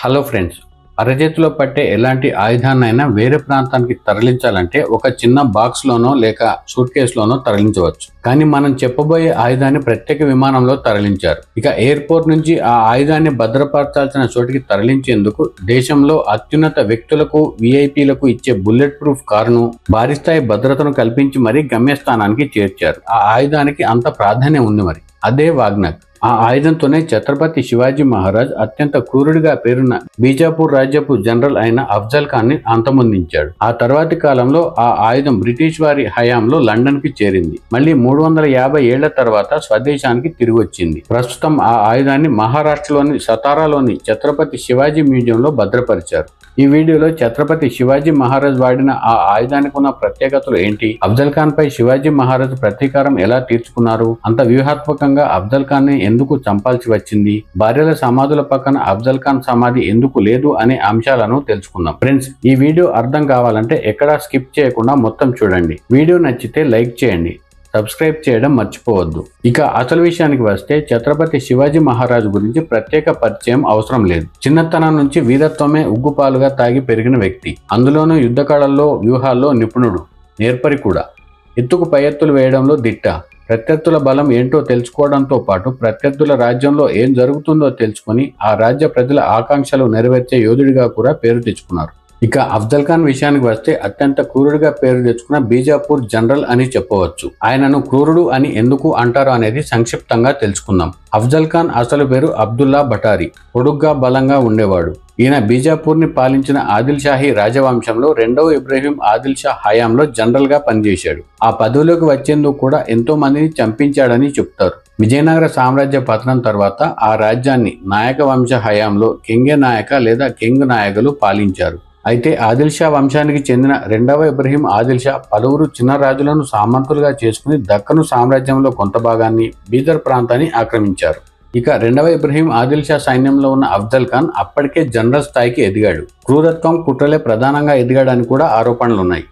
Hello friends, అరచేతిలో పట్టే ఎలాంటి ఆయుధాన్నైనా వేరే ప్రాంతానికి తరలించాలంటే ఒక చిన్న బాక్స్లోనో లేక సూట్ కేసులోనో తరలించవచ్చు. కానీ మనం చెప్పబోయే ఆయుధాన్ని ప్రత్యేక విమానంలో తరలించారు. ఇక ఎయిర్పోర్ట్ నుంచి ఆ ఆయుధాన్ని భద్రపరచాల్సిన చోటికి తరలించేందుకు దేశంలో అత్యున్నత వ్యక్తులకు, విఐపీలకు ఇచ్చే బుల్లెట్ ప్రూఫ్ కారును భారీ స్థాయి భద్రతను కల్పించి మరీ గమ్యస్థానానికి చేర్చారు. ఆ ఆయుధానికి అంత ప్రాధాన్యం ఉంది. మరి అదే వాగ్నర్. ఆ ఆయుధంతోనే ఛత్రపతి శివాజీ మహారాజ్ అత్యంత క్రూరుడిగా పేరున్న బీజాపూర్ రాజ్యపు జనరల్ అయిన అఫ్జల్ ఖాన్ ని అంతమొందించాడు. ఆ తర్వాతి కాలంలో ఆ ఆయుధం బ్రిటిష్ వారి హయాంలో లండన్ కి చేరింది. మళ్ళీ 350 ఏళ్ల తర్వాత స్వదేశానికి తిరిగి వచ్చింది. ప్రస్తుతం ఆ ఆయుధాన్ని మహారాష్ట్రలోని సతారాలోని ఛత్రపతి శివాజీ మ్యూజియంలో భద్రపరిచారు. ఈ వీడియోలో ఛత్రపతి శివాజీ మహారాజ్ వాడిన ఆ ఆయుధానికి ఉన్న ప్రత్యేకతలు ఏంటి, అఫ్జల్ ఖాన్ పై శివాజీ మహారాజ్ ప్రతీకారం ఎలా తీర్చుకున్నారు, అంత వ్యూహాత్మకంగా అఫ్జల్ ఖాన్ ని ఎందుకు చంపాల్సి వచ్చింది, భార్యల సమాధుల పక్కన అఫ్జల్ ఖాన్ సమాధి ఎందుకు లేదు అనే అంశాలను తెలుసుకుందాం. ఫ్రెండ్స్, ఈ వీడియో అర్థం కావాలంటే ఎక్కడా స్కిప్ చేయకుండా మొత్తం చూడండి. వీడియో నచ్చితే లైక్ చేయండి, సబ్స్క్రైబ్ చేయడం మర్చిపోవద్దు. ఇక అసలు విషయానికి వస్తే ఛత్రపతి శివాజీ మహారాజు గురించి ప్రత్యేక పరిచయం అవసరం లేదు. చిన్నతనం నుంచి వీరత్వమే ఉగ్గుపాలుగా తాగి పెరిగిన వ్యక్తి. అందులోనూ యుద్ధ కళల్లో, వ్యూహాల్లో నిపుణుడు, నేర్పరి కూడా. ఎత్తుకు పై ఎత్తులు వేయడంలో దిట్ట. ప్రత్యర్థుల బలం ఏంటో తెలుసుకోవడంతో పాటు ప్రత్యర్థుల రాజ్యంలో ఏం జరుగుతుందో తెలుసుకుని ఆ రాజ్య ప్రజల ఆకాంక్షలు నెరవేర్చే యోధుడిగా కూడా పేరు తెచ్చుకున్నారు. ఇక అఫ్జల్ ఖాన్ విషయానికి వస్తే అత్యంత క్రూరుడిగా పేరు తెచ్చుకున్న బీజాపూర్ జనరల్ అని చెప్పవచ్చు. ఆయనను క్రూరుడు అని ఎందుకు అంటారు అనేది సంక్షిప్తంగా తెలుసుకుందాం. అఫ్జల్ ఖాన్ అసలు పేరు అబ్దుల్లా భటారి. పొడుగ్గా, బలంగా ఉండేవాడు. ఈయన బీజాపూర్ ని పాలించిన ఆదిల్ షాహీ రాజవంశంలో 2వ ఇబ్రహీం ఆదిల్ షా హయాంలో జనరల్ గా పనిచేశాడు. ఆ పదవిలోకి వచ్చేందుకు కూడా ఎంతో మందిని చంపించాడని చెప్తారు. విజయనగర సామ్రాజ్య పతనం తర్వాత ఆ రాజ్యాన్ని నాయక వంశ హయాంలో కెంగే నాయక లేదా కెంగ్ నాయకులు పాలించారు. అయితే ఆదిల్ షా వంశానికి చెందిన 2వ ఇబ్రహీం ఆదిల్ షా పలువురు చిన్న రాజులను సామంతులుగా చేసుకుని దక్కను సామ్రాజ్యంలో కొంత భాగాన్ని, బీదర్ ప్రాంతాన్ని ఆక్రమించారు. ఇక 2వ ఇబ్రహీం ఆదిల్ షా సైన్యంలో ఉన్న అఫ్జల్ ఖాన్ అప్పటికే జనరల్ స్థాయికి ఎదిగాడు. క్రూరత్వం, కుట్రలే ప్రధానంగా ఎదిగాడని కూడా ఆరోపణలున్నాయి.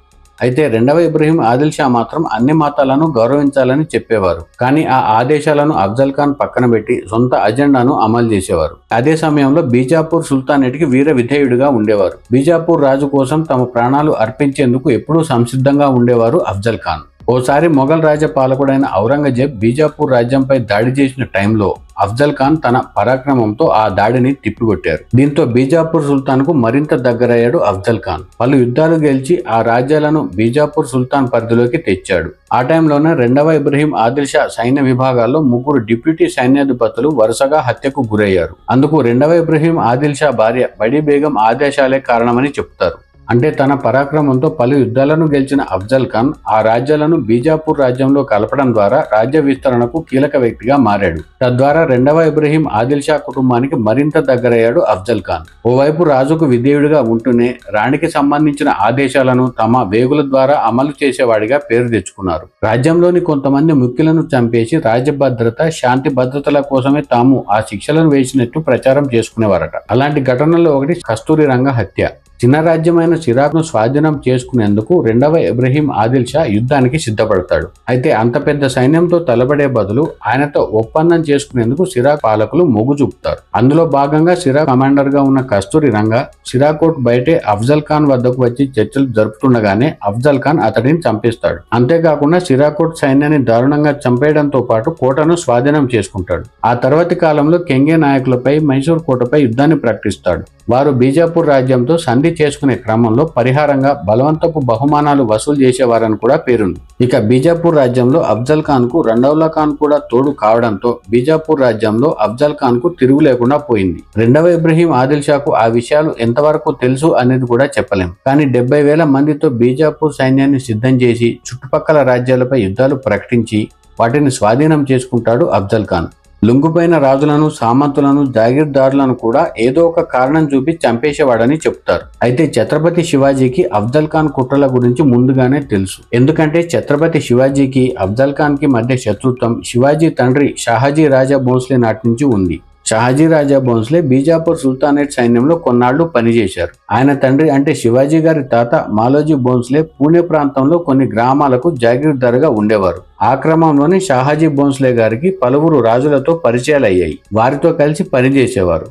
అయితే 2వ ఇబ్రహీం ఆదిల్ షా మాత్రం అన్ని మతాలను గౌరవించాలని చెప్పేవారు. కానీ ఆ ఆదేశాలను అఫ్జల్ ఖాన్ పక్కన పెట్టి సొంత అజెండాను అమలు చేసేవారు. అదే సమయంలో బీజాపూర్ సుల్తానేట్కి వీర విధేయుడిగా ఉండేవారు. బీజాపూర్ రాజు కోసం తమ ప్రాణాలు అర్పించేందుకు ఎప్పుడూ సంసిద్ధంగా ఉండేవారు అఫ్జల్ ఖాన్. ఓసారి మొఘల్ రాజ్య పాలకుడైన ఔరంగజేబ్ బీజాపూర్ రాజ్యంపై దాడి చేసిన టైంలో అఫ్జల్ ఖాన్ తన పరాక్రమంతో ఆ దాడిని తిప్పికొట్టారు. దీంతో బీజాపూర్ సుల్తాన్ కు మరింత దగ్గరయ్యాడు అఫ్జల్ ఖాన్. పలు యుద్ధాలు గెలిచి ఆ రాజ్యాలను బీజాపూర్ సుల్తాన్ పరిధిలోకి తెచ్చాడు. ఆ టైంలోనే 2వ ఇబ్రహీం ఆదిల్ షా సైన్య విభాగాల్లో 3 డిప్యూటీ సైన్యాధిపతులు వరుసగా హత్యకు గురయ్యారు. అందుకు 2వ ఇబ్రహీం ఆదిల్ షా భార్య బడీ బేగం ఆదేశాలే కారణమని చెప్తారు. అంటే తన పరాక్రమంతో పలు యుద్ధాలను గెలిచిన అఫ్జల్ ఖాన్ ఆ రాజ్యాలను బీజాపూర్ రాజ్యంలో కలపడం ద్వారా రాజ్య విస్తరణకు కీలక వ్యక్తిగా మారాడు. తద్వారా 2వ ఇబ్రహీం ఆదిల్ షా కుటుంబానికి మరింత దగ్గరయ్యాడు అఫ్జల్ ఖాన్. ఓవైపు రాజుకు విధేయుడిగా ఉంటూనే రాణికి సంబంధించిన ఆదేశాలను తమ వేగుల ద్వారా అమలు చేసేవాడిగా పేరు తెచ్చుకున్నారు. రాజ్యంలోని కొంతమంది ముఖ్యులను చంపేసి రాజ్య భద్రత, శాంతి భద్రతల కోసమే తాము ఆ శిక్షలను వేసినట్టు ప్రచారం చేసుకునేవారట. అలాంటి ఘటనల్లో ఒకటి కస్తూరి రంగ హత్య. చిన్న రాజ్యమైన సిరాక్ను స్వాధీనం చేసుకునేందుకు 2వ ఇబ్రహీం ఆదిల్ షా యుద్ధానికి సిద్ధపడతాడు. అయితే అంత పెద్ద సైన్యంతో తలబడే బదులు ఆయనతో ఒప్పందం చేసుకునేందుకు సిరాక్ పాలకులు మొగ్గు చూపుతారు. అందులో భాగంగా సిరాక్ కమాండర్ గా ఉన్న కస్తూరి రంగ సిరాకోట్ బయటే అఫ్జల్ ఖాన్ వద్దకు వచ్చి చర్చలు జరుపుతుండగానే అఫ్జల్ ఖాన్ అతడిని చంపేస్తాడు. అంతేకాకుండా సిరాకోట్ సైన్యాన్ని దారుణంగా చంపేయడంతో పాటు కోటను స్వాధీనం చేసుకుంటాడు. ఆ తర్వాతి కాలంలో కెంగే నాయకులపై, మైసూర్ కోటపై యుద్ధాన్ని ప్రకటిస్తాడు. వారు బీజాపూర్ రాజ్యంతో సంధి చేసుకునే క్రమంలో పరిహారంగా బలవంతపు బహుమానాలు వసూలు చేసేవారని కూడా పేరుంది. ఇక బీజాపూర్ రాజ్యంలో అఫ్జల్ ఖాన్ కు రెండౌలా ఖాన్ కూడా తోడు కావడంతో బీజాపూర్ రాజ్యంలో అఫ్జల్ ఖాన్ కు తిరుగు లేకుండా పోయింది. 2వ ఇబ్రహీం ఆదిల్ షాకు ఆ విషయాలు ఎంతవరకు తెలుసు అనేది కూడా చెప్పలేం. కానీ 70,000 మందితో బీజాపూర్ సైన్యాన్ని సిద్ధం చేసి చుట్టుపక్కల రాజ్యాలపై యుద్ధాలు ప్రకటించి వాటిని స్వాధీనం చేసుకుంటాడు అఫ్జల్ ఖాన్. లొంగిపోయిన రాజులను, సామంతులను, జాగీర్దారులను కూడా ఏదో ఒక కారణం చూపి చంపేసేవాడని చెప్తారు. అయితే ఛత్రపతి శివాజీకి అఫ్జల్ ఖాన్ కుట్రల గురించి ముందుగానే తెలుసు. ఎందుకంటే ఛత్రపతి శివాజీకి అఫ్జల్ ఖాన్ కి మధ్య శత్రుత్వం శివాజీ తండ్రి షాహాజీ రాజా భోంస్లే నాటి నుంచి ఉంది. షాహాజీ రాజా భోంస్లే బీజాపూర్ సుల్తానేట్ సైన్యంలో కొన్నాళ్లు పనిచేశారు. ఆయన తండ్రి అంటే శివాజీ గారి తాత మాలోజీ భోంస్లే పూణే ప్రాంతంలో కొన్ని గ్రామాలకు జాగీర్దారుగా ఉండేవారు. ఆ క్రమంలోనే షాహాజీ భోంస్లే గారికి పలువురు రాజులతో పరిచయాలు అయ్యాయి. వారితో కలిసి పనిచేసేవారు.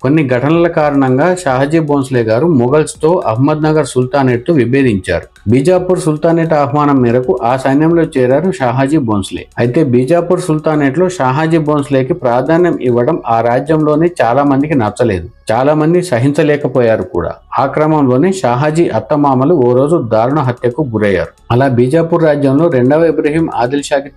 కొన్ని ఘటనల కారణంగా షాహజీ భోంస్లే గారు మొఘల్స్తో అహ్మద్నగర్ సుల్తానేట్తో విభేదించారు. బీజాపూర్ సుల్తానేట్ ఆహ్వానం మేరకు ఆ సైన్యంలో చేరారు షాహజీ భోంస్లే. అయితే బీజాపూర్ సుల్తానేట్లో షాహజీ భోంస్లేకి ప్రాధాన్యం ఇవ్వడం ఆ రాజ్యంలోనే చాలా మందికి నచ్చలేదు. చాలా మంది సహించలేకపోయారు కూడా. ఆ క్రమంలోనే షాహజీ అత్తమామలు ఓ రోజు దారుణ హత్యకు గురయ్యారు. అలా బీజాపూర్ రాజ్యంలో రెండవ ఇబ్రహీం ఆదిల్ షాకి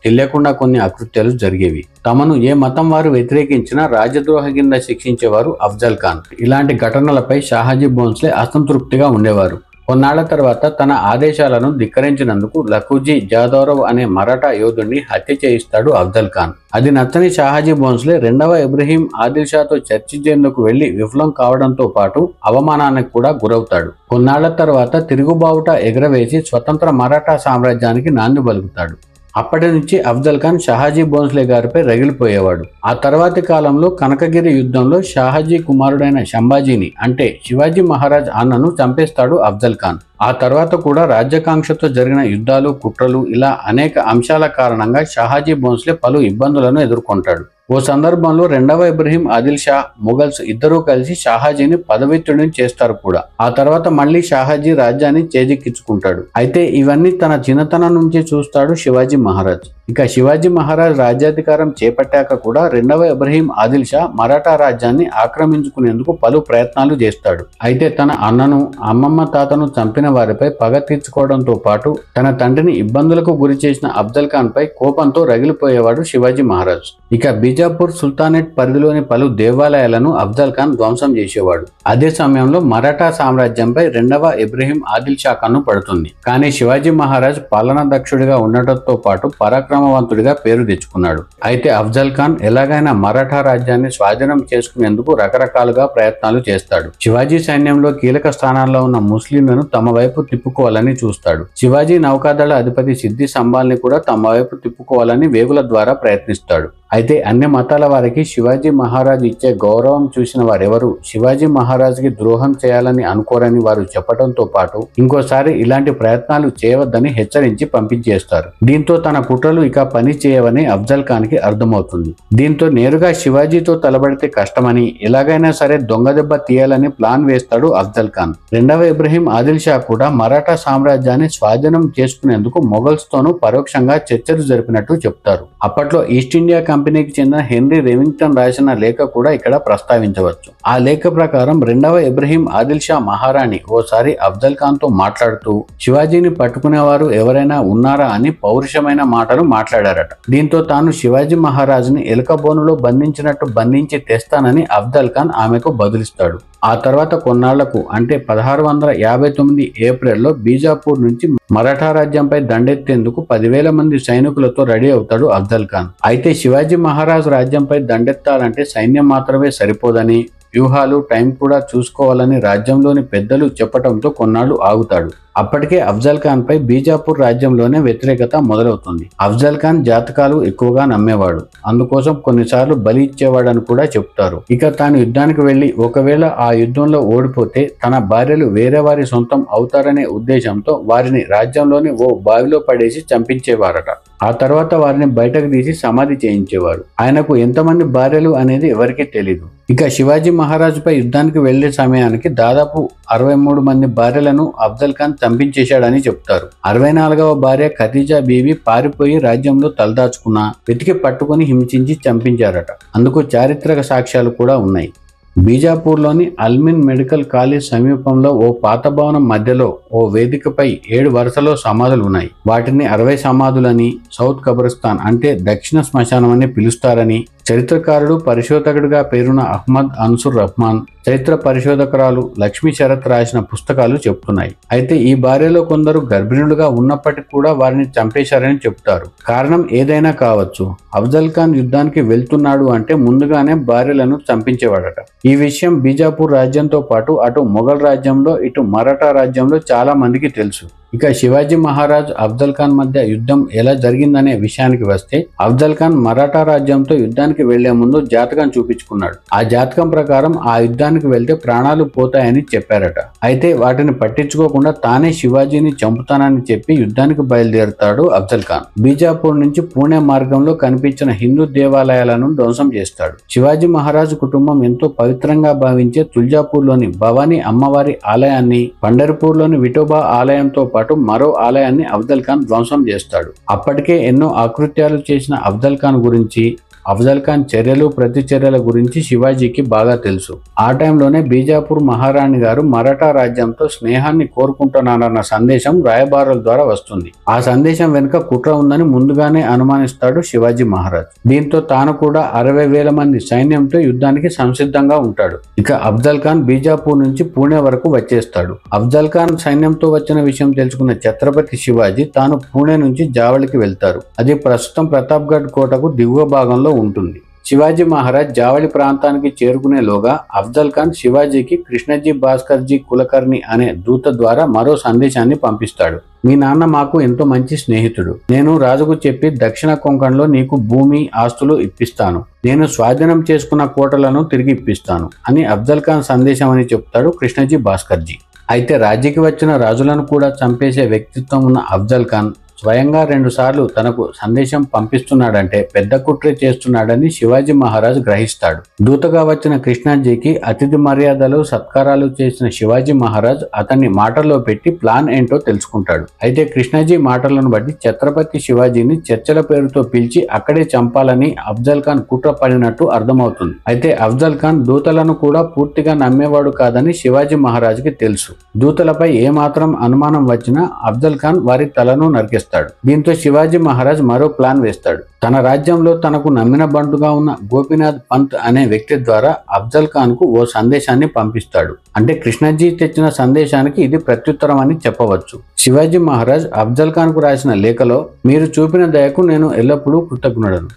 తెలియకుండా కొన్ని అకృత్యాలు జరిగేవి. తమను ఏ మతం వారు వ్యతిరేకించినా రాజద్రోహ కింద శిక్షించేవారు అఫ్జల్ ఖాన్. ఇలాంటి ఘటనలపై షాహజీ భోంస్లే అసంతృప్తిగా ఉండేవారు. కొన్నాళ్ల తర్వాత తన ఆదేశాలను ధిక్కరించినందుకు లఖుజీ జాదౌరవ్ అనే మరాఠా యోధుడిని హత్య చేయిస్తాడు అఫ్జల్ ఖాన్. అది నచ్చని షాహజీ భోంస్లే రెండవ ఇబ్రహీం ఆదిల్ షాతో చర్చించేందుకు వెళ్లి విఫలం కావడంతో పాటు అవమానానికి కూడా గురవుతాడు. కొన్నాళ్ల తర్వాత తిరుగుబావుట ఎగరవేసి స్వతంత్ర మరాఠా సామ్రాజ్యానికి నాంది పలుకుతాడు. అప్పటి నుంచి అఫ్జల్ ఖాన్ షాహజీ భోంస్లే గారిపై రగిలిపోయేవాడు. ఆ తర్వాతి కాలంలో కనకగిరి యుద్ధంలో షాహజీ కుమారుడైన సంభాజీని అంటే శివాజీ మహారాజ్ అన్నను చంపేస్తాడు అఫ్జల్ ఖాన్. ఆ తర్వాత కూడా రాజ్యాకాంక్షతో జరిగిన యుద్ధాలు, కుట్రలు ఇలా అనేక అంశాల కారణంగా షాహజీ భోంస్లే పలు ఇబ్బందులను ఎదుర్కొంటాడు. ఓ సందర్భంలో రెండవ ఇబ్రహీం ఆదిల్ షా, మొఘల్స్ ఇద్దరూ కలిసి షాహజీని పదవీచ్యుడిని చేస్తారు కూడా. ఆ తర్వాత మళ్లీ షాహజీ రాజ్యాన్ని చేజిక్కించుకుంటాడు. అయితే ఇవన్నీ తన చిన్నతనం నుంచి చూస్తాడు శివాజీ మహారాజ్. ఇక శివాజీ మహారాజ్ రాజ్యాధికారం చేపట్టాక కూడా రెండవ ఇబ్రహీం ఆదిల్ షా మరాఠా రాజ్యాన్ని ఆక్రమించుకునేందుకు పలు ప్రయత్నాలు చేస్తాడు. అయితే తన అన్నను, అమ్మమ్మ, తాతను చంపిన వారిపై పగ తీర్చుకోవడంతో పాటు తన తండ్రిని ఇబ్బందులకు గురి చేసిన అఫ్జల్ ఖాన్ పై కోపంతో రగిలిపోయేవాడు శివాజీ మహారాజ్. ఇక బీజాపూర్ సుల్తానేట్ పరిధిలోని పలు దేవాలయాలను అఫ్జల్ ఖాన్ ధ్వంసం చేసేవాడు. అదే సమయంలో మరాఠా సామ్రాజ్యంపై రెండవ ఇబ్రహీం ఆదిల్ షా కన్ను పడుతుంది. కానీ శివాజీ మహారాజ్ పాలనా దక్షుడిగా ఉండటంతో పాటు పరాక్రమవంతుడిగా పేరు తెచ్చుకున్నాడు. అయితే అఫ్జల్ ఖాన్ ఎలాగైనా మరాఠా రాజ్యాన్ని స్వాధీనం చేసుకునేందుకు రకరకాలుగా ప్రయత్నాలు చేస్తాడు. శివాజీ సైన్యంలో కీలక స్థానాల్లో ఉన్న ముస్లింలను తమ వైపు తిప్పుకోవాలని చూస్తాడు. శివాజీ నౌకాదళ అధిపతి సిద్ది సంబాల్ని కూడా తమ వైపు తిప్పుకోవాలని వేగుల ద్వారా ప్రయత్నిస్తాడు. అయితే అన్ని మతాల వారికి శివాజీ మహారాజ్ ఇచ్చే గౌరవం చూసిన వారెవరూ శివాజీ మహారాజ్కి ద్రోహం చేయాలని అనుకోరని వారు చెప్పడంతో పాటు ఇంకోసారి ఇలాంటి ప్రయత్నాలు చేయవద్దని హెచ్చరించి పంపించేస్తారు. దీంతో తన కుట్రలు ఇక పని చేయవని అఫ్జల్ ఖాన్ కి అర్థమవుతుంది. దీంతో నేరుగా శివాజీతో తలబడితే కష్టమని ఎలాగైనా సరే దొంగ దెబ్బ తీయాలని ప్లాన్ వేస్తాడు అఫ్జల్ ఖాన్. రెండవ ఇబ్రహీం ఆదిల్ షా కూడా మరాఠా సామ్రాజ్యాన్ని స్వాధీనం చేసుకునేందుకు మొఘల్స్ తోనూ పరోక్షంగా చర్చలు జరిపినట్టు చెప్తారు. అప్పట్లో ఈస్ట్ ఇండియా కంపెనీకి చెందిన హెన్రీ రెవింగ్టన్ రాసిన లేఖ కూడా ఇక్కడ ప్రస్తావించవచ్చు. ఆ లేఖ ప్రకారం రెండవ ఇబ్రహీం ఆదిల్ షా మహారాణి ఓసారి అఫ్జల్ ఖాన్ తో మాట్లాడుతూ శివాజీని పట్టుకునేవారు ఎవరైనా ఉన్నారా అని పౌరుషమైన మాటలు మాట్లాడారట. దీంతో తాను శివాజీ మహారాజుని ఎలుకబోనులో బంధించి తెస్తానని అఫ్జల్ ఖాన్ ఆమెకు బదులిస్తాడు. ఆ తర్వాత కొన్నాళ్లకు అంటే 1659 ఏప్రిల్లో బీజాపూర్ నుంచి మరాఠా రాజ్యంపై దండెత్తేందుకు 10,000 మంది సైనికులతో రెడీ అవుతాడు అఫ్జల్ ఖాన్. అయితే శివాజీ మహారాజ్ రాజ్యంపై దండెత్తాలంటే సైన్యం మాత్రమే సరిపోదని, వ్యూహాలు, టైం కూడా చూసుకోవాలని రాజ్యంలోని పెద్దలు చెప్పడంతో కొన్నాళ్లు ఆగుతాడు. అప్పటికే అఫ్జల్ ఖాన్ పై బీజాపూర్ రాజ్యంలోనే వ్యతిరేకత మొదలవుతుంది. అఫ్జల్ ఖాన్ జాతకాలు ఎక్కువగా నమ్మేవాడు. అందుకోసం కొన్నిసార్లు బలి ఇచ్చేవాడని కూడా చెప్తారు. ఇక తాను యుద్ధానికి వెళ్లి ఒకవేళ ఆ యుద్ధంలో ఓడిపోతే తన భార్యలు వేరే వారి సొంతం అవుతారనే ఉద్దేశంతో వారిని రాజ్యంలోని ఓ బావిలో పడేసి చంపించేవారట. ఆ తర్వాత వారిని బయటకు తీసి సమాధి చేయించేవారు. ఆయనకు ఎంతమంది భార్యలు అనేది ఎవరికీ తెలీదు. ఇక శివాజీ మహారాజ్ పై యుద్ధానికి వెళ్లే సమయానికి దాదాపు 63 మంది భార్యలను అఫ్జల్ ఖాన్ చంపించేశాడని చెప్తారు. 64వ భార్య ఖదీజా బీవి పారిపోయి రాజ్యంలో తలదాచుకున్నా వెతికి పట్టుకుని హింసించి చంపించారట. అందుకు చారిత్రక సాక్ష్యాలు కూడా ఉన్నాయి. బీజాపూర్లోని అల్మిన్ మెడికల్ కాలేజ్ సమీపంలో ఓ పాత భవనం మధ్యలో ఓ వేదికపై 7 వరుసలో సమాధులు ఉన్నాయి. వాటిని 60 సమాధులని, సౌత్ కబ్రస్థాన్ అంటే దక్షిణ శ్మశానం అని పిలుస్తారని చరిత్రకారుడు, పరిశోధకుడిగా పేరున్న అహ్మద్ అన్సుర్ రహ్మాన్, చరిత్ర పరిశోధకురాలు లక్ష్మీ శరత్ రాసిన పుస్తకాలు చెప్తున్నాయి. అయితే ఈ భార్యలో కొందరు గర్భిణులుగా ఉన్నప్పటికీ కూడా వారిని చంపేశారని చెప్తారు. కారణం ఏదైనా కావచ్చు. అఫ్జల్ ఖాన్ యుద్ధానికి వెళ్తున్నాడు అంటే ముందుగానే భార్యలను చంపించేవాడట. ఈ విషయం బీజాపూర్ రాజ్యంతో పాటు అటు మొఘల్ రాజ్యంలో ఇటు మరాఠా రాజ్యంలో చాలా మందికి తెలుసు. ఇక శివాజీ మహారాజ్ అఫ్జల్ ఖాన్ మధ్య యుద్ధం ఎలా జరిగిందనే విషయానికి వస్తే, అఫ్జల్ ఖాన్ మరాఠా రాజ్యంతో యుద్ధానికి వెళ్లే ముందు జాతకం చూపించుకున్నాడు. ఆ జాతకం ప్రకారం ఆ యుద్ధానికి వెళ్తే ప్రాణాలు పోతాయని చెప్పారట. అయితే వాటిని పట్టించుకోకుండా తానే శివాజీని చంపుతానని చెప్పి యుద్ధానికి బయలుదేరుతాడు అఫ్జల్ ఖాన్. బీజాపూర్ నుంచి పూణే మార్గంలో కనిపించిన హిందూ దేవాలయాలను ధ్వంసం చేస్తాడు. శివాజీ మహారాజ్ కుటుంబం ఎంతో పవిత్రంగా భావించే తుల్జాపూర్లోని భవానీ అమ్మవారి ఆలయాన్ని, పండర్పూర్లోని విఠోబా ఆలయంతో పాటు మరో ఆలయాన్ని అఫ్జల్ ఖాన్ ధ్వంసం చేస్తాడు. అప్పటికే ఎన్నో ఆకృత్యాలు చేసిన అఫ్జల్ ఖాన్ గురించి, అఫ్జల్ ఖాన్ చర్యలు ప్రతిచర్యల గురించి శివాజీకి బాగా తెలుసు. ఆ టైంలోనే బీజాపూర్ మహారాణి గారు మరాఠా రాజ్యంతో స్నేహాన్ని కోరుకుంటున్నారన్న సందేశం రాయబారుల ద్వారా వస్తుంది. ఆ సందేశం వెనుక కుట్ర ఉందని ముందుగానే అనుమానిస్తాడు శివాజీ మహారాజ్. దీంతో తాను కూడా 60,000 మంది సైన్యంతో యుద్ధానికి సంసిద్ధంగా ఉంటాడు. ఇక అఫ్జల్ ఖాన్ బీజాపూర్ నుంచి పూణే వరకు వచ్చేస్తాడు. అఫ్జల్ ఖాన్ సైన్యంతో వచ్చిన విషయం తెలుసుకున్న ఛత్రపతి శివాజీ తాను పూణే నుంచి జావళికి వెళ్తారు. అది ప్రస్తుతం ప్రతాప్గఢ్ కోటకు దిగువ భాగంలో ఉంటుంది. శివాజీ మహారాజ్ జావళి ప్రాంతానికి చేరుకునేలోగా అఫ్జల్ ఖాన్ శివాజీకి కృష్ణజీ భాస్కర్జీ కులకర్ణి అనే దూత ద్వారా మరో సందేశాన్ని పంపిస్తాడు. మీ నాన్న మాకు ఎంతో మంచి స్నేహితుడు. నేను రాజుకు చెప్పి దక్షిణ కొంకణ్లో నీకు భూమి, ఆస్తులు ఇప్పిస్తాను. నేను స్వాధీనం చేసుకున్న కోటలను తిరిగి ఇప్పిస్తాను అని అఫ్జల్ ఖాన్ సందేశం అని చెప్తాడు కృష్ణజీ భాస్కర్జీ. అయితే రాజ్యకి వచ్చిన రాజులను కూడా చంపేసే వ్యక్తిత్వం ఉన్న అఫ్జల్ ఖాన్ స్వయంగా 2 సార్లు తనకు సందేశం పంపిస్తున్నాడంటే పెద్ద కుట్ర చేస్తున్నాడని శివాజీ మహారాజ్ గ్రహిస్తాడు. దూతగా వచ్చిన కృష్ణాజీకి అతిథి మర్యాదలు, సత్కారాలు చేసిన శివాజీ మహారాజ్ అతన్ని మాటల్లో పెట్టి ప్లాన్ ఏంటో తెలుసుకుంటాడు. అయితే కృష్ణాజీ మాటలను బట్టి ఛత్రపతి శివాజీని చర్చల పేరుతో పిలిచి అక్కడే చంపాలని అఫ్జల్ ఖాన్ కుట్ర పడినట్టు అర్థమవుతుంది. అయితే అఫ్జల్ ఖాన్ దూతలను కూడా పూర్తిగా నమ్మేవాడు కాదని శివాజీ మహారాజ్కి తెలుసు. దూతలపై ఏమాత్రం అనుమానం వచ్చినా అఫ్జల్ ఖాన్ వారి తలను నరికేస్తాడు. దీంతో శివాజీ మహారాజ్ మరో ప్లాన్ వేస్తాడు. తన రాజ్యంలో తనకు నమ్మిన బంటుగా ఉన్న గోపీనాథ్ పంత్ అనే వ్యక్తి ద్వారా అఫ్జల్ ఖాన్ కు ఓ సందేశాన్ని పంపిస్తాడు. అంటే కృష్ణజీ తెచ్చిన సందేశానికి ఇది ప్రత్యుత్తరం అని చెప్పవచ్చు. శివాజీ మహారాజ్ అఫ్జల్ ఖాన్ కు రాసిన లేఖలో, మీరు చూపిన దయకు నేను ఎల్లప్పుడూ కృతజ్ఞుడను.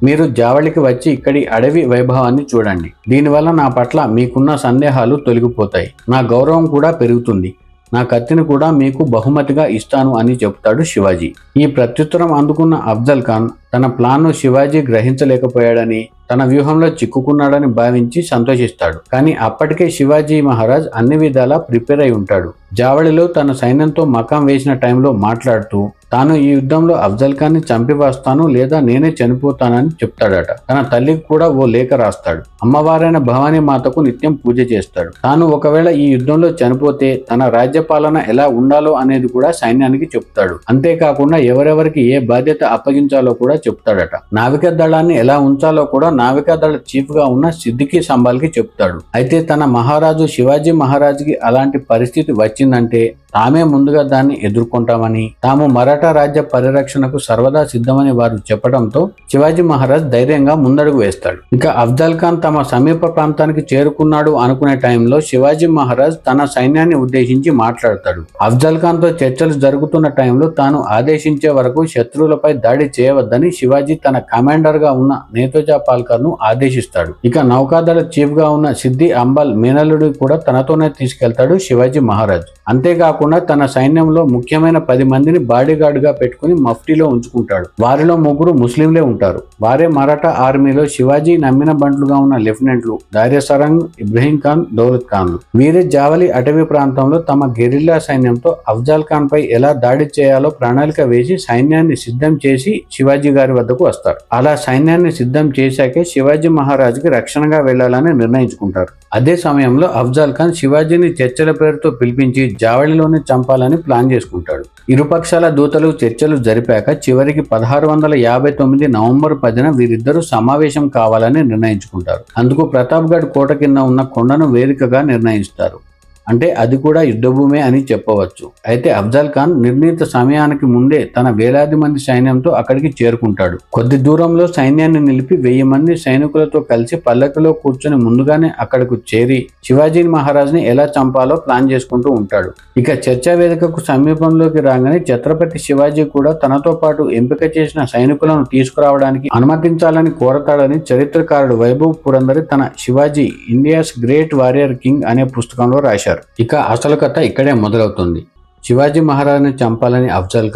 మీరు జావళికి వచ్చి ఇక్కడి అడవి వైభవాన్ని చూడండి. దీనివల్ల నా పట్ల మీకున్న సందేహాలు తొలగిపోతాయి. నా గౌరవం కూడా పెరుగుతుంది. నా కత్తిని కూడా మీకు బహుమతిగా ఇస్తాను అని చెప్తాడు శివాజీ. ఈ ప్రత్యుత్తరం అందుకున్న అఫ్జల్ ఖాన్ తన ప్లాన్ను శివాజీ గ్రహించలేకపోయాడని, తన వ్యూహంలో చిక్కుకున్నాడని భావించి సంతోషిస్తాడు. కానీ అప్పటికే శివాజీ మహారాజ్ అన్ని విధాలా ప్రిపేర్ అయి ఉంటాడు. జావళిలో తన సైన్యంతో మకాం వేసిన టైంలో మాట్లాడుతూ తాను ఈ యుద్ధంలో అఫ్జల్ ఖాన్ ని చంపి వస్తాను లేదా నేనే చనిపోతానని చెప్తాడట. తన తల్లికి కూడా ఓ లేఖ రాస్తాడు. అమ్మవారైన భవానీ మాతకు నిత్యం పూజ చేస్తాడు. తాను ఒకవేళ ఈ యుద్ధంలో చనిపోతే తన రాజ్యపాలన ఎలా ఉండాలో అనేది కూడా సైన్యానికి చెప్తాడు. అంతేకాకుండా ఎవరెవరికి ఏ బాధ్యత అప్పగించాలో కూడా చెప్తాడట. నావికా దళాన్ని ఎలా ఉంచాలో కూడా నావికా దళ చీఫ్ గా ఉన్న సిద్దికి సంబాల్కి చెప్తాడు. అయితే తన మహారాజు శివాజీ మహారాజుకి అలాంటి పరిస్థితి వచ్చిందంటే తామే ముందుగా దాన్ని ఎదుర్కొంటామని, తాము మరాఠా రాజ్య పరిరక్షణకు సర్వదా సిద్ధమని వారు చెప్పడంతో శివాజీ మహారాజ్ ధైర్యంగా ముందడుగు వేస్తాడు. ఇక అఫ్జల్ ఖాన్ తమ సమీప ప్రాంతానికి చేరుకున్నాడు అనుకునే టైంలో శివాజీ మహారాజ్ తన సైన్యాన్ని ఉద్దేశించి మాట్లాడతాడు. అఫ్జల్ ఖాన్ తో చర్చలు జరుగుతున్న టైంలో తాను ఆదేశించే వరకు శత్రువులపై దాడి చేయవద్దని శివాజీ తన కమాండర్ గా ఉన్న నేతోజా పాల్కర్ ను ఆదేశిస్తాడు. ఇక నౌకాదళ చీఫ్ గా ఉన్న సిద్ది అంబాల్ మేనల్లుడి కూడా తనతోనే తీసుకెళ్తాడు శివాజీ మహారాజ్. అంతేకాకుండా తన సైన్యంలో ముఖ్యమైన 10 మందిని బాడీగార్డ్ గా పెట్టుకుని మఫ్టీలో ఉంచుకుంటాడు. వారిలో 3 ముస్లింలే ఉంటారు. వారే మరాఠా ఆర్మీలో శివాజీ నమ్మిన బంట్లుగా ఉన్న లెఫ్టినెంట్లు ధైర్య సరంగ్, ఇబ్రహీం ఖాన్, దౌలత్ ఖాన్లు. వీరే జావలి అటవీ ప్రాంతంలో తమ గెరిల్లా సైన్యంతో అఫ్జల్ ఖాన్ పై ఎలా దాడి చేయాలో ప్రణాళిక వేసి సైన్యాన్ని సిద్ధం చేసి శివాజీ గారి వద్దకు వస్తారు. అలా సైన్యాన్ని సిద్ధం చేశాకే శివాజీ మహారాజుకి రక్షణగా వెళ్లాలని నిర్ణయించుకుంటారు. అదే సమయంలో అఫ్జల్ ఖాన్ శివాజీని చర్చల పేరుతో పిలిపించి జావళిలోనే చంపాలని ప్లాన్ చేసుకుంటాడు. ఇరుపక్షాల దూతలు చర్చలు జరిపాక చివరికి 1659 నవంబర్ 10న వీరిద్దరూ సమావేశం కావాలని నిర్ణయించుకుంటారు. అందుకు ప్రతాప్గఢ్ కోట కింద ఉన్న కొండను వేదికగా నిర్ణయిస్తారు. అంటే అది కూడా యుద్ధభూమే అని చెప్పవచ్చు. అయితే అఫ్జల్ ఖాన్ నిర్ణీత సమయానికి ముందే తన వేలాది మంది సైన్యంతో అక్కడికి చేరుకుంటాడు. కొద్ది దూరంలో సైన్యాన్ని నిలిపి 1000 మంది సైనికులతో కలిసి పల్లకిలో కూర్చొని ముందుగానే అక్కడకు చేరి శివాజీ మహారాజ్ని ఎలా చంపాలో ప్లాన్ చేసుకుంటూ ఉంటాడు. ఇక చర్చా వేదికకు సమీపంలోకి రాగానే ఛత్రపతి శివాజీ కూడా తనతో పాటు ఎంపిక చేసిన సైనికులను తీసుకురావడానికి అనుమతించాలని కోరతాడని చరిత్రకారుడు వైభవ్ పురందరి తన Shivaji India's great warrior king అనే పుస్తకంలో రాశారు. ఇక అసలు కథ ఇక్కడే మొదలవుతుంది. శివాజీ మహారాజ్ని చంపాలని అఫ్జల్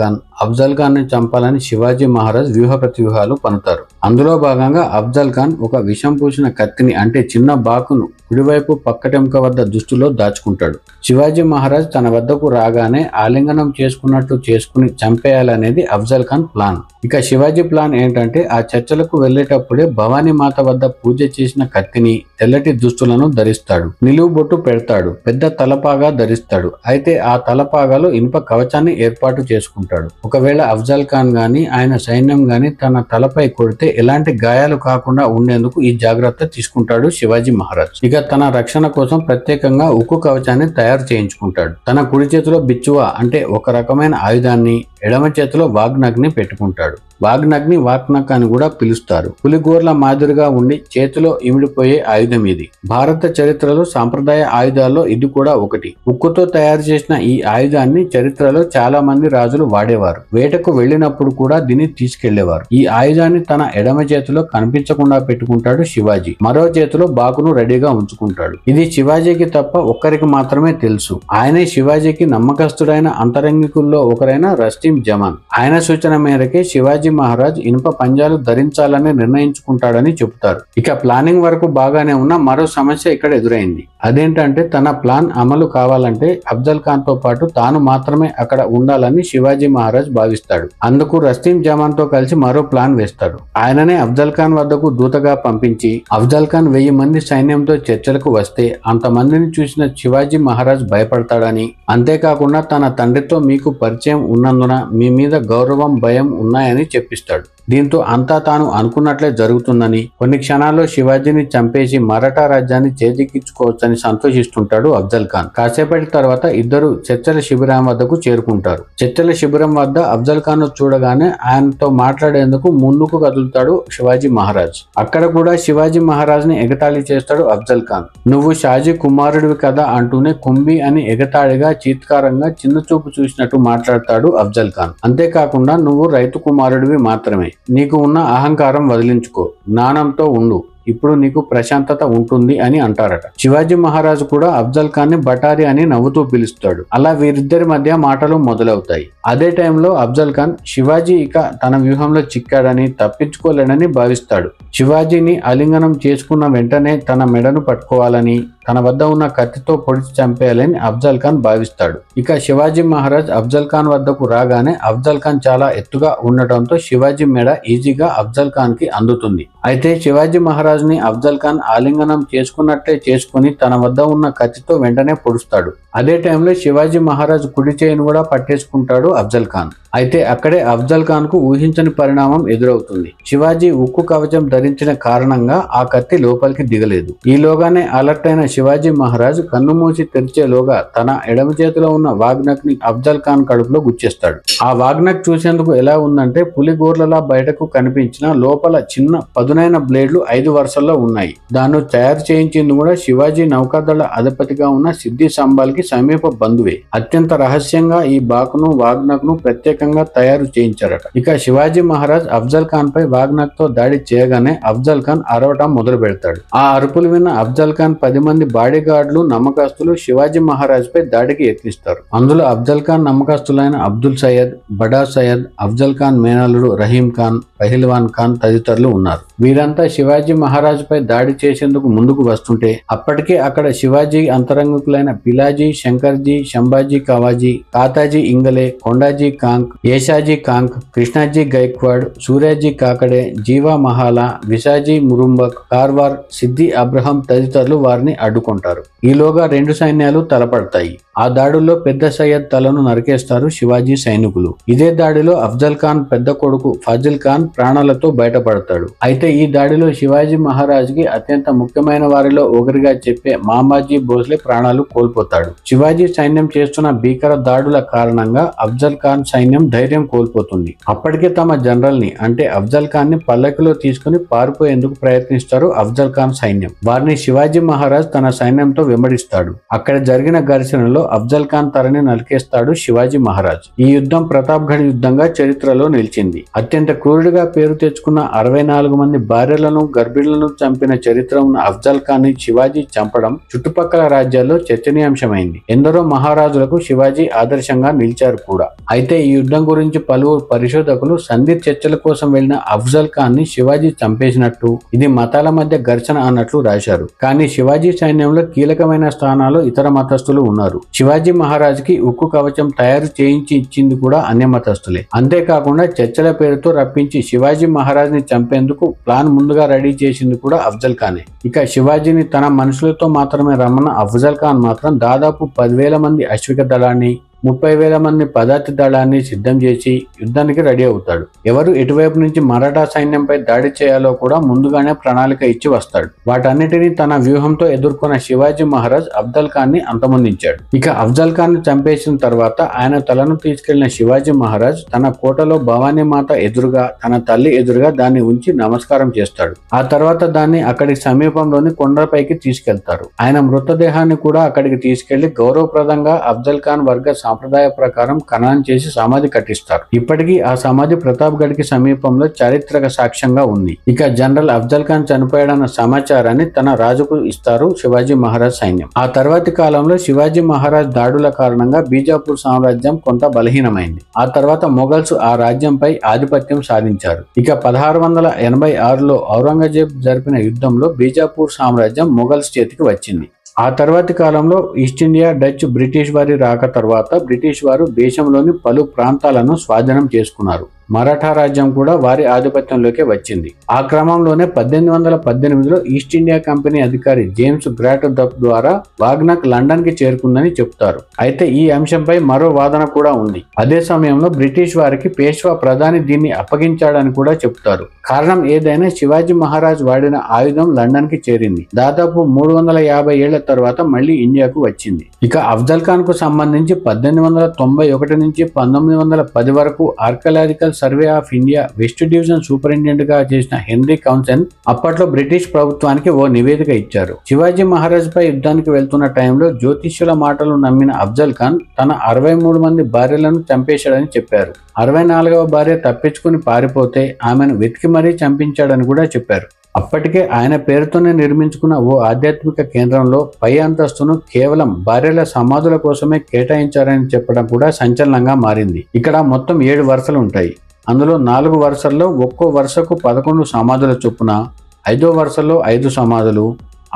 ఖాన్ ని చంపాలని శివాజీ మహారాజ్ వ్యూహ ప్రతివ్యూహాలు పన్నుతారు. అందులో భాగంగా అఫ్జల్ ఖాన్ ఒక విషం పూసిన కత్తిని అంటే చిన్న బాకును కుడివైపు పక్కటెంక వద్ద దుస్తులో దాచుకుంటాడు. శివాజీ మహారాజ్ తన వద్దకు రాగానే ఆలింగనం చేసుకున్నట్లు చేసుకుని చంపేయాలనేది అఫ్జల్ ఖాన్ ప్లాన్. ఇక శివాజీ ప్లాన్ ఏంటంటే ఆ చర్చలకు వెళ్లేటప్పుడే భవానీ మాత వద్ద పూజ చేసిన కత్తిని, తెల్లటి దుస్తులను ధరిస్తాడు. నిలువు బొట్టు పెడతాడు. పెద్ద తలపాగా ధరిస్తాడు. అయితే ఆ తలపాగాలో ఇనుప కవచాన్ని ఏర్పాటు చేసుకుంటాడు. ఒకవేళ అఫ్జల్ ఖాన్ గాని ఆయన సైన్యం గాని తన తలపై కొడితే ఎలాంటి గాయాలు కాకుండా ఉండేందుకు ఈ జాగ్రత్త తీసుకుంటాడు శివాజీ మహారాజ్. ఇక తన రక్షణ కోసం ప్రత్యేకంగా ఉక్కు కవచాన్ని తయారు చేయించుకుంటాడు. తన కుడి చేతిలో బిచ్చువా అంటే ఒక రకమైన ఆయుధాన్ని, ఎడమ చేతిలో వాగ్నగ్ని పెట్టుకుంటాడు. వాగ్నగ్ని వాక్నక్ అని కూడా పిలుస్తారు. పులిగోర్ల మాదిరిగా ఉండి చేతిలో ఇమిడిపోయే ఆయుధం ఇది. భారత చరిత్రలో సాంప్రదాయ ఆయుధాల్లో ఇది కూడా ఒకటి. ఉక్కుతో తయారు చేసిన ఈ ఆయుధాన్ని చరిత్రలో చాలా మంది రాజులు వాడేవారు. వేటకు వెళ్లినప్పుడు కూడా దీన్ని తీసుకెళ్లేవారు. ఈ ఆయుధాన్ని తన ఎడమ చేతిలో కనిపించకుండా పెట్టుకుంటాడు శివాజీ. మరో చేతిలో బాకును రెడీగా ఉంచుకుంటాడు. ఇది శివాజీకి తప్ప ఒక్కరికి మాత్రమే తెలుసు. ఆయనే శివాజీకి నమ్మకస్తుడైన అంతరంగికుల్లో ఒకరైన రస్టీం జమాన్. ఆయన సూచన మేరకే శివాజీ మహారాజ్ ఇనుప పంజాలు ధరించాలని నిర్ణయించుకుంటాడని చెబుతారు. ఇక ప్లానింగ్ వరకు బాగానే ఉన్న మరో సమస్య ఇక్కడ ఎదురైంది. అదేంటంటే తన ప్లాన్ అమలు కావాలంటే అఫ్జల్ ఖాన్ తో పాటు తాను మాత్రమే అక్కడ ఉండాలని శివాజీ మహారాజ్ భావిస్తాడు. అందుకు రస్టీం జమాన్ తో కలిసి మరో ప్లాన్ వేస్తాడు. ఆయననే అఫ్జల్ ఖాన్ వద్దకు దూతగా పంపించి అఫ్జల్ ఖాన్ 1000 మంది సైన్యంతో చర్చలకు వస్తే అంతమందిని చూసిన శివాజీ మహారాజ్ భయపడతాడని, అంతేకాకుండా తన తండ్రితో మీకు పరిచయం ఉన్నందున మీ మీద గౌరవం, భయం ఉన్నాయని చెప్పిస్తాడు. దీంతో అంతా తాను అనుకున్నట్లే జరుగుతుందని, కొన్ని క్షణాల్లో శివాజీని చంపేసి మరాఠా రాజ్యాన్ని చేజిక్కించుకోవచ్చని సంతోషిస్తుంటాడు అఫ్జల్ ఖాన్. కాసేపటి తర్వాత ఇద్దరు చర్చల శిబిరం వద్దకు చేరుకుంటారు. చర్చల శిబిరం వద్ద అఫ్జల్ ఖాన్ చూడగానే ఆయనతో మాట్లాడేందుకు ముందుకు కదులుతాడు శివాజీ మహారాజ్. అక్కడ కూడా శివాజీ మహారాజ్ ని ఎగతాళి చేస్తాడు అఫ్జల్ ఖాన్. నువ్వు షాజీ కుమారుడివి కదా అంటూనే కుంభి అని ఎగతాళిగా, చీత్కారంగా, చిన్న చూపు చూసినట్టు మాట్లాడతాడు అఫ్జల్ ఖాన్. అంతేకాకుండా నువ్వు రైతు కుమారుడివి మాత్రమే, నీకు ఉన్న అహంకారం వదిలించుకో, జ్ఞానంతో ఉండు, ఇప్పుడు నీకు ప్రశాంతత ఉంటుంది అని అంటారట. శివాజీ మహారాజు కూడా అఫ్జల్ ఖాన్ ని బటారి అని నవ్వుతూ పిలుస్తాడు. అలా వీరిద్దరి మధ్య మాటలు మొదలవుతాయి. అదే టైంలో అఫ్జల్ ఖాన్ శివాజీ ఇక తన వ్యూహంలో చిక్కాడని, తప్పించుకోలేడని భావిస్తాడు. శివాజీని ఆలింగనం చేసుకున్న వెంటనే తన మెడను పట్టుకోవాలని, తన వద్ద ఉన్న కత్తితో పొడిచి చంపేయాలని అఫ్జల్ ఖాన్ భావిస్తాడు. ఇక శివాజీ మహారాజ్ అఫ్జల్ ఖాన్ వద్దకు రాగానే అఫ్జల్ ఖాన్ చాలా ఎత్తుగా ఉండటంతో శివాజీ మెడ ఈజీగా అఫ్జల్ ఖాన్ కి అందుతుంది. అయితే శివాజీ మహారాజ్ ని అఫ్జల్ ఖాన్ ఆలింగనం చేసుకున్నట్లే చేసుకుని తన వద్ద ఉన్న కత్తితో వెంటనే పొడుస్తాడు. అదే టైంలో శివాజీ మహారాజ్ కుడి చేయిని కూడా పట్టేసుకుంటాడు అఫ్జల్ ఖాన్. అయితే అక్కడే అఫ్జల్ ఖాన్ కు ఊహించని పరిణామం ఎదురవుతుంది. శివాజీ ఉక్కు కవచం ధరించిన కారణంగా ఆ కత్తి లోపలికి దిగలేదు. ఈలోగానే అలర్ట్ అయిన శివాజీ మహారాజ్ కన్ను మూసి తెరిచేలోగా తన ఎడమ చేతిలో ఉన్న వాగ్నక్ ని అఫ్జల్ ఖాన్ కడుపులో గుచ్చేస్తాడు. ఆ వాగ్నక్ చూసేందుకు ఎలా ఉందంటే పులిగోర్లలా బయటకు కనిపించిన లోపల చిన్న పదునైన బ్లేడ్లు 5 వరుసల్లో ఉన్నాయి. దాన్ని తయారు చేయించింది కూడా శివాజీ నౌకాదళ అధిపతిగా ఉన్న సిద్ధి సంబాల్ కి సమీప బంధువే. అత్యంత రహస్యంగా ఈ బాకును, వాగ్నక్ ను ప్రత్యేకంగా తయారు చేయించారట. ఇక శివాజీ మహారాజ్ అఫ్జల్ ఖాన్ పై వాగ్నక్ తో దాడి చేయగానే అఫ్జల్ ఖాన్ అరవటం మొదలు పెడతాడు. ఆ అరుపులు విన్న అఫ్జల్ ఖాన్ 10 మంది బాడీగార్డులు, నమ్మకస్తులు శివాజీ మహారాజ్ పై దాడికి యత్నిస్తారు. అందులో అఫ్జల్ ఖాన్ నమ్మకస్తులైన అబ్దుల్ సయ్యద్, బడా సయ్యద్, అఫ్జల్ ఖాన్ మేనల్లుడు రహీం ఖాన్, పహల్వాన్ ఖాన్ తదితరులు ఉన్నారు. వీరంతా శివాజీ మహారాజ్ పై దాడి చేసేందుకు ముందుకు వస్తుంటే అప్పటికే అక్కడ శివాజీ అంతరంగికులైన పిలాజీ, శంకర్జీ, శంభాజీ కవాజీ, తాతాజీ ఇంగలే, కొండాజీ కాంక్, ఏషాజీ కాంక్, కృష్ణాజీ గైక్వాడ్, సూర్యాజీ కాకడే, జీవా మహాలా, విశాజీ మురుంబక్, కార్వార్, సిద్ది అబ్రహం తదితరులు వారిని అడ్డుకుంటారు. ఈలోగా 2 సైన్యాలు తలపడతాయి. ఆ దాడుల్లో పెద్ద సయ్యద్ తలను నరికేస్తారు శివాజీ సైనికులు. ఇదే దాడిలో అఫ్జల్ ఖాన్ పెద్ద కొడుకు ఫాజిల్ ఖాన్ ప్రాణాలతో బయటపడతాడు. అయితే ఈ దాడిలో శివాజీ మహారాజ్ కి అత్యంత ముఖ్యమైన వారిలో ఒకరిగా చెప్పే మామాజీ భోస్లే ప్రాణాలు కోల్పోతాడు. శివాజీ సైన్యం చేస్తున్న భీకర దాడుల కారణంగా అఫ్జల్ ఖాన్ సైన్యం ధైర్యం కోల్పోతుంది. అప్పటికే తమ జనరల్ ని అంటే అఫ్జల్ ఖాన్ ని పల్లకిలో తీసుకుని పారిపోయేందుకు ప్రయత్నిస్తారు అఫ్జల్ ఖాన్ సైన్యం. వారిని శివాజీ మహారాజ్ తన సైన్యంతో వెంబడిస్తాడు. అక్కడ జరిగిన ఘర్షణలో అఫ్జల్ ఖాన్ తలని నరికేస్తాడు శివాజీ మహారాజ్. ఈ యుద్ధం ప్రతాప్గఢ్ యుద్ధంగా చరిత్రలో నిలిచింది. అత్యంత క్రూరుడిగా పేరు తెచ్చుకున్న 64 మంది భార్యలను గర్భిణులను చంపిన చరిత్ర ఉన్న అఫ్జల్ ఖాన్ ని శివాజీ చంపడం చుట్టుపక్కల రాజ్యాల్లో చర్చనీయాంశమైంది. ఎందరో మహారాజులకు శివాజీ ఆదర్శంగా నిలిచారు కూడా. అయితే ఈ యుద్ధం గురించి పలువురు పరిశోధకులు సంధి చర్చల కోసం వెళ్లిన అఫ్జల్ ఖాన్ ని శివాజీ చంపేసినట్టు, ఇది మతాల మధ్య ఘర్షణ అన్నట్లు రాశారు. కానీ శివాజీ సైన్యంలో కీలకమైన స్థానాల్లో ఇతర మతస్థులు ఉన్నారు. శివాజీ మహారాజ్కి ఉక్కు కవచం తయారు చేయించి ఇచ్చింది కూడా అన్య మతస్థులే. అంతేకాకుండా చర్చల పేరుతో రప్పించి శివాజీ మహారాజ్ ని చంపేందుకు ప్లాన్ ముందుగా రెడీ చేసింది కూడా అఫ్జల్ ఖానే. ఇక శివాజీని తన మనుషులతో మాత్రమే రమ్మన్న అఫ్జల్ ఖాన్ మాత్రం దాదాపు 10,000 మంది అశ్విక దళాన్ని, 30,000 మంది పదాతి దళాన్ని సిద్ధం చేసి యుద్ధానికి రెడీ అవుతాడు. ఎవరు ఎటువైపు నుంచి మరాఠా సైన్యంపై దాడి చేయాలో కూడా ముందుగానే ప్రణాళిక ఇచ్చి వస్తాడు. వాటన్నిటినీ తన వ్యూహంతో ఎదుర్కొన్న శివాజీ మహారాజ్ అఫ్జల్ ఖాన్ ని అంతమొందించాడు. ఇక అఫ్జల్ ఖాన్ ని చంపేసిన తర్వాత ఆయన తలను తీసుకెళ్లిన శివాజీ మహారాజ్ తన కోటలో భవానీ మాత ఎదురుగా, తన తల్లి ఎదురుగా దాన్ని ఉంచి నమస్కారం చేస్తాడు. ఆ తర్వాత దాన్ని అక్కడికి సమీపంలోని కొండపైకి తీసుకెళ్తారు. ఆయన మృతదేహాన్ని కూడా అక్కడికి తీసుకెళ్లి గౌరవప్రదంగా అఫ్జల్ ఖాన్ వర్గ సాంప్రదాయ ప్రకారం ఖననం చేసి సమాధి కట్టిస్తారు. ఇప్పటికీ ఆ సమాధి ప్రతాప్గఢ్ కి సమీపంలో చారిత్రక సాక్ష్యంగా ఉంది. ఇక జనరల్ అఫ్జల్ ఖాన్ చనిపోయాడన్న సమాచారాన్ని తన రాజుకు ఇస్తారు శివాజీ మహారాజ్ సైన్యం. ఆ తర్వాతి కాలంలో శివాజీ మహారాజ్ దాడుల కారణంగా బీజాపూర్ సామ్రాజ్యం కొంత బలహీనమైంది. ఆ తర్వాత మొఘల్స్ ఆ రాజ్యంపై ఆధిపత్యం సాధించారు. ఇక 1686లో ఔరంగజేబ్ జరిపిన యుద్ధంలో బీజాపూర్ సామ్రాజ్యం మొఘల్స్ చేతికి వచ్చింది. ఆ తర్వాతి కాలంలో ఈస్ట్ ఇండియా, డచ్, బ్రిటిష్ వారి రాక తర్వాత బ్రిటిష్ వారు దేశంలోని పలు ప్రాంతాలను స్వాధీనం చేసుకున్నారు. మరాఠా రాజ్యం కూడా వారి ఆధిపత్యంలోకి వచ్చింది. ఆ క్రమంలోనే 1818లో ఈస్ట్ ఇండియా కంపెనీ అధికారి జేమ్స్ గ్రాట్ దప్ ద్వారా వాగ్నక్ లండన్ కి చేరుకుందని చెప్తారు. అయితే ఈ అంశంపై మరో వాదన కూడా ఉంది. అదే సమయంలో బ్రిటిష్ వారికి పేష్వా ప్రధాని దీన్ని అప్పగించాడని కూడా చెప్తారు. కారణం ఏదైనా శివాజీ మహారాజ్ వాడిన ఆయుధం లండన్ కి చేరింది. దాదాపు 350 ఏళ్ల తర్వాత మళ్లీ ఇండియాకు వచ్చింది. ఇక అఫ్జల్ ఖాన్ కు సంబంధించి 1891 నుంచి 1910 వరకు archaeological survey of India west division superintendent గా చేసిన హెన్రీ కౌన్సెన్ అప్పట్లో బ్రిటిష్ ప్రభుత్వానికి ఓ నివేదిక ఇచ్చారు. శివాజీ మహారాజ్ పై యుద్ధానికి వెళ్తున్న టైంలో జ్యోతిష్యుల మాటలు నమ్మిన అఫ్జల్ ఖాన్ తన 63 మంది భార్యలను చంపేశాడని చెప్పారు. 64వ భార్య తప్పించుకుని పారిపోతే ఆమెను వెతికి మరీ చంపించాడని కూడా చెప్పారు. అప్పటికే ఆయన పేరుతోనే నిర్మించుకున్న ఓ ఆధ్యాత్మిక కేంద్రంలో పై అంతస్తును కేవలం భార్యల సమాధుల కోసమే కేటాయించారని చెప్పడం కూడా సంచలనంగా మారింది. ఇక్కడ మొత్తం 7 వరుసలు ఉంటాయి. అందులో 4 వరుసల్లో ఒక్కో వరుసకు 11 సమాధుల చొప్పున, 5వ వరుసలో 5 సమాధులు,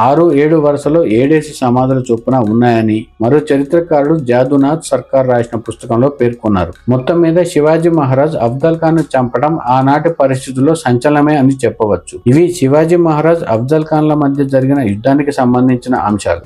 6, 7 వరుసలో 7 సమాధుల చొప్పున ఉన్నాయని మరో చరిత్రకారుడు జాదునాథ్ సర్కార్ రాసిన పుస్తకంలో పేర్కొన్నారు. మొత్తం మీద శివాజీ మహారాజ్ అఫ్జల్ ఖాన్ ను చంపడం ఆనాటి పరిస్థితుల్లో సంచలనమే అని చెప్పవచ్చు. ఇవి శివాజీ మహారాజ్ అఫ్జల్ ఖాన్ల మధ్య జరిగిన యుద్ధానికి సంబంధించిన అంశాలు.